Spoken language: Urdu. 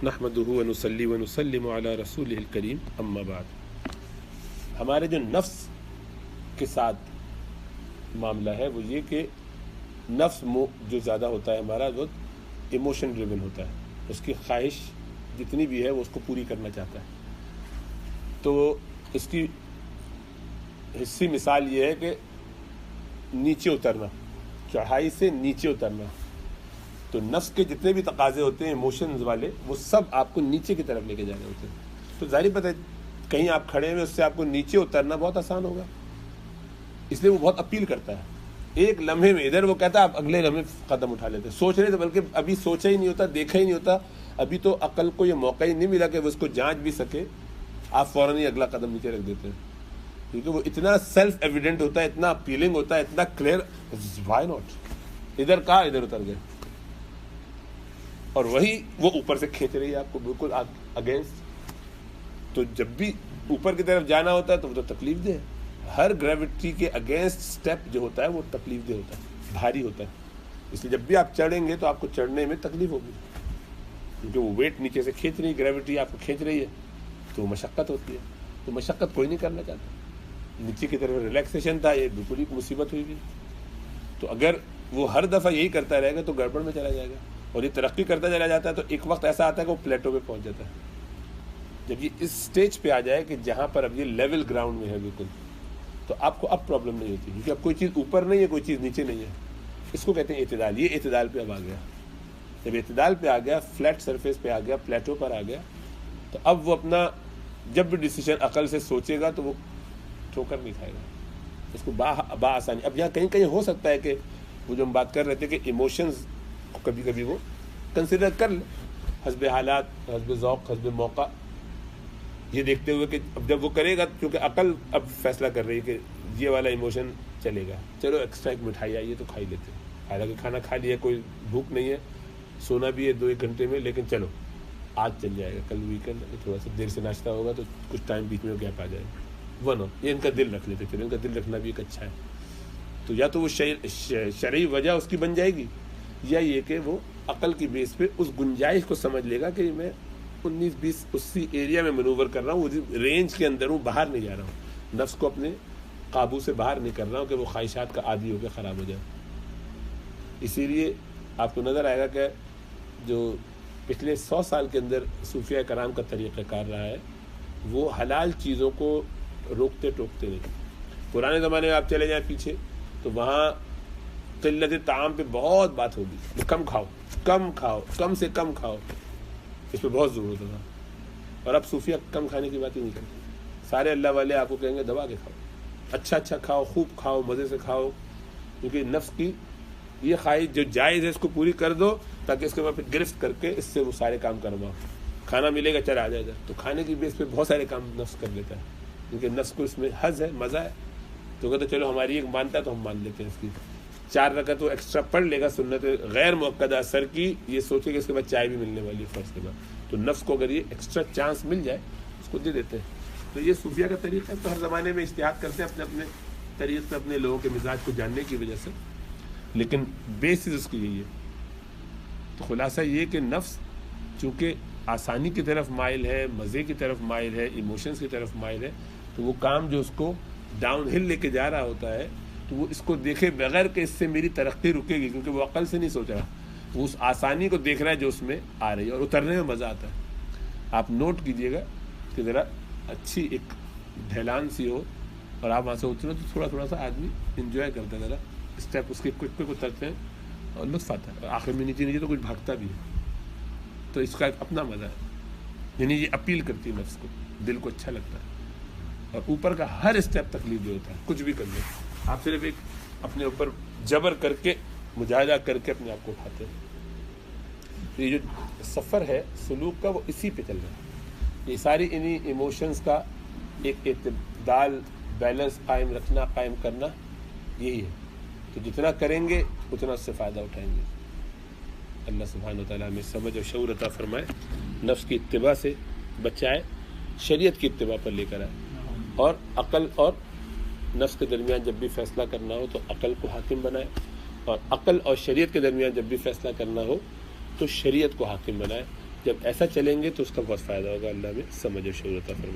نحمدہ ونصلی ونسلم علی رسولہ الکریم اما بعد. ہمارے جو نفس کے ساتھ معاملہ ہے وہ یہ کہ نفس جو زیادہ ہوتا ہے ہمارا وہ ایموشن ڈریون ہوتا ہے. اس کی خواہش جتنی بھی ہے وہ اس کو پوری کرنا چاہتا ہے. تو اس کی حصی مثال یہ ہے کہ نیچے اترنا، چڑھائی سے نیچے اترنا. تو نفس کے جتنے بھی تقاضے ہوتے ہیں ایموشنز والے وہ سب آپ کو نیچے کی طرف لے کے جانے ہوتے ہیں. تو ظاہر پتہ ہے کہیں آپ کھڑے ہوئے اس سے آپ کو نیچے اترنا بہت آسان ہوگا، اس لیے وہ بہت اپیل کرتا ہے. ایک لمحے میں ادھر وہ کہتا ہے آپ اگلے لمحے قدم اٹھا لیتے. سوچ رہے تھے بلکہ ابھی سوچا ہی نہیں ہوتا، دیکھا ہی نہیں ہوتا، ابھی تو عقل کو یہ موقع ہی نہیں ملا کہ وہ اس کو جانچ بھی سکے، آپ فوراً ہی اگلا قدم نیچے رکھ دیتے ہیں. کیونکہ وہ اتنا سیلف ایویڈنٹ ہوتا ہے، اتنا اپیلنگ ہوتا ہے، اتنا کلیئر. وائی ناٹ، ادھر کہا ادھر اتر گئے. اور وہی وہ اوپر سے کھینچ رہی ہے آپ کو بالکل اگینسٹ. تو جب بھی اوپر کی طرف جانا ہوتا ہے تو وہ تو تکلیف دہ ہے. ہر گریوٹی کے اگینسٹ سٹیپ جو ہوتا ہے وہ تکلیف دہ ہوتا ہے، بھاری ہوتا ہے. اس لیے جب بھی آپ چڑھیں گے تو آپ کو چڑھنے میں تکلیف ہوگی، کیونکہ وہ ویٹ نیچے سے کھینچ رہی ہے، گریوٹی آپ کو کھینچ رہی ہے، تو مشقت ہوتی ہے. تو مشقت کوئی نہیں کرنا چاہتا. نیچے کی طرف ریلیکسیشن تھا، یہ بالکل ہی مصیبت ہوئی گئی. تو اگر وہ ہر دفعہ یہی کرتا رہے گا تو گڑبڑ میں چلا جائے گا. اور یہ ترقی کرتا چلا جاتا ہے تو ایک وقت ایسا آتا ہے کہ وہ پلیٹو پہ پہنچ جاتا ہے. جب یہ اس سٹیج پہ آ جائے کہ جہاں پر اب یہ لیول گراؤنڈ میں ہے بالکل، تو آپ کو اب پرابلم نہیں ہوتی، کیونکہ اب کوئی چیز اوپر نہیں ہے، کوئی چیز نیچے نہیں ہے. اس کو کہتے ہیں اعتدال. یہ اعتدال پہ اب آ گیا. جب اعتدال پہ آ گیا، فلیٹ سرفیس پہ آ گیا، پلیٹو پر آ گیا، تو اب وہ اپنا جب بھی ڈیسیژن عقل سے سوچے گا تو وہ ٹھوکر نہیں کھائے گا. اس کو بآسانی. اب یہاں کہیں کہیں ہو سکتا ہے کہ وہ جو ہم بات کر رہے تھے کہ ایموشنز کبھی کبھی وہ کنسیڈر کر لے، حسب حالات، حسب ذوق، حسب موقع، یہ دیکھتے ہوئے کہ اب جب وہ کرے گا، کیونکہ عقل اب فیصلہ کر رہی ہے کہ یہ والا ایموشن چلے گا، چلو ایکسٹرا ایک مٹھائی آئی ہے تو کھائی لیتے. حالانکہ کھانا کھا لیا، کوئی بھوک نہیں ہے، سونا بھی ہے 2-1 گھنٹے میں، لیکن چلو آج چل جائے گا، کل ویکینڈ ہے، تھوڑا سا دیر سے ناشتہ ہوگا تو کچھ ٹائم بیچ میں گیپ آ جائے گا. یہ ان کا دل رکھ لیتے. چلو ان کا دل رکھنا بھی ایک اچھا ہے. تو یا تو وہ شرعی وجہ اس کی بن جائے گی، یا یہ کہ وہ عقل کی بیس پہ اس گنجائش کو سمجھ لے گا کہ میں 19-20 اسی ایریا میں منوور کر رہا ہوں، وہ رینج کے اندر ہوں، باہر نہیں جا رہا ہوں، نفس کو اپنے قابو سے باہر نہیں کر رہا ہوں کہ وہ خواہشات کا عادی ہو کے خراب ہو جائے. اسی لیے آپ کو نظر آئے گا کہ جو پچھلے 100 سال کے اندر صوفیہ کرام کا طریقہ کار رہا ہے، وہ حلال چیزوں کو روکتے ٹوکتے نہیں. پرانے زمانے میں آپ چلے جائیں پیچھے تو وہاں قلت طعام پہ بہت بات ہوگی، کم کھاؤ، کم کھاؤ، کم سے کم کھاؤ، اس پہ بہت زور ہوتا تھا. اور اب صوفیہ کم کھانے کی بات ہی نہیں کرتے. سارے اللہ والے آپ کو کہیں گے دبا کے کھاؤ، اچھا اچھا کھاؤ، خوب کھاؤ، مزے سے کھاؤ، کیونکہ نفس کی یہ خواہش جو جائز ہے اس کو پوری کر دو، تاکہ اس کے بعد پھر گرفت کر کے اس سے وہ سارے کام کرواؤ. کھانا ملے گا، چلا آ جائے گا، تو کھانے کی بیس پہ بہت سارے کام نفس کر لیتا ہے، کیونکہ نفس کو اس میں حظ ہے، مزہ ہے. تو کہتے چلو ہماری ایک مانتا ہے تو ہم مان لیتے ہیں. اس کی 4 رکعت وہ ایکسٹرا پڑھ لے گا سنت غیر موقع اثر کی، یہ سوچے کہ اس کے بعد چائے بھی ملنے والی ہے فرض کے بعد، تو نفس کو اگر یہ ایکسٹرا چانس مل جائے اس کو دے دیتے ہیں. تو یہ صوفیہ کا طریقہ ہے. تو ہر زمانے میں اجتہاد کرتے ہیں اپنے اپنے طریقے سے، اپنے لوگوں کے مزاج کو جاننے کی وجہ سے، لیکن بیسز اس کی یہی ہے. تو خلاصہ یہ کہ نفس چونکہ آسانی کی طرف مائل ہے، مزے کی طرف مائل ہے، ایموشنز کی طرف مائل ہے، تو وہ کام جو اس کو ڈاؤن ہل لے کے جا رہا ہوتا ہے تو وہ اس کو دیکھے بغیر کہ اس سے میری ترقی رکے گی، کیونکہ وہ عقل سے نہیں سوچ رہا، وہ اس آسانی کو دیکھ رہا ہے جو اس میں آ رہی ہے، اور اترنے میں مزہ آتا ہے. آپ نوٹ کیجئے گا کہ ذرا اچھی ایک ڈھلان سی ہو اور آپ وہاں سے اترو تو تھوڑا تھوڑا سا آدمی انجوائے کرتا ہے، ذرا اسٹیپ اس کے کوئک اترتے ہیں اور لطف آتا ہے. آخر میں نیچے تو کچھ بھاگتا بھی ہے، تو اس کا ایک اپنا مزہ ہے. یعنی یہ اپیل کرتی ہے نفس کو، دل کو اچھا لگتا ہے. اور اوپر کا ہر اسٹیپ تکلیف دے ہوتا ہے، کچھ بھی کر لو آپ، صرف ایک اپنے اوپر جبر کر کے، مجاہدہ کر کے اپنے آپ کو اٹھاتے ہیں. تو یہ جو سفر ہے سلوک کا وہ اسی پہ چل رہا ہے. یہ ساری انہی ایموشنز کا ایک اعتدال، بیلنس قائم رکھنا، قائم کرنا، یہی ہے. تو جتنا کریں گے اتنا اس سے فائدہ اٹھائیں گے. اللہ سبحانہ وتعالیٰ ہمیں سمجھ اور شعور عطا فرمائے، نفس کی اتباع سے بچائے، شریعت کی اتباع پر لے کر آئے، اور عقل اور نفس کے درمیان جب بھی فیصلہ کرنا ہو تو عقل کو حاکم بنائے، اور عقل اور شریعت کے درمیان جب بھی فیصلہ کرنا ہو تو شریعت کو حاکم بنائے. جب ایسا چلیں گے تو اس کا بہت فائدہ ہوگا. اللہ میں سمجھ و شعور عطا فرمائے.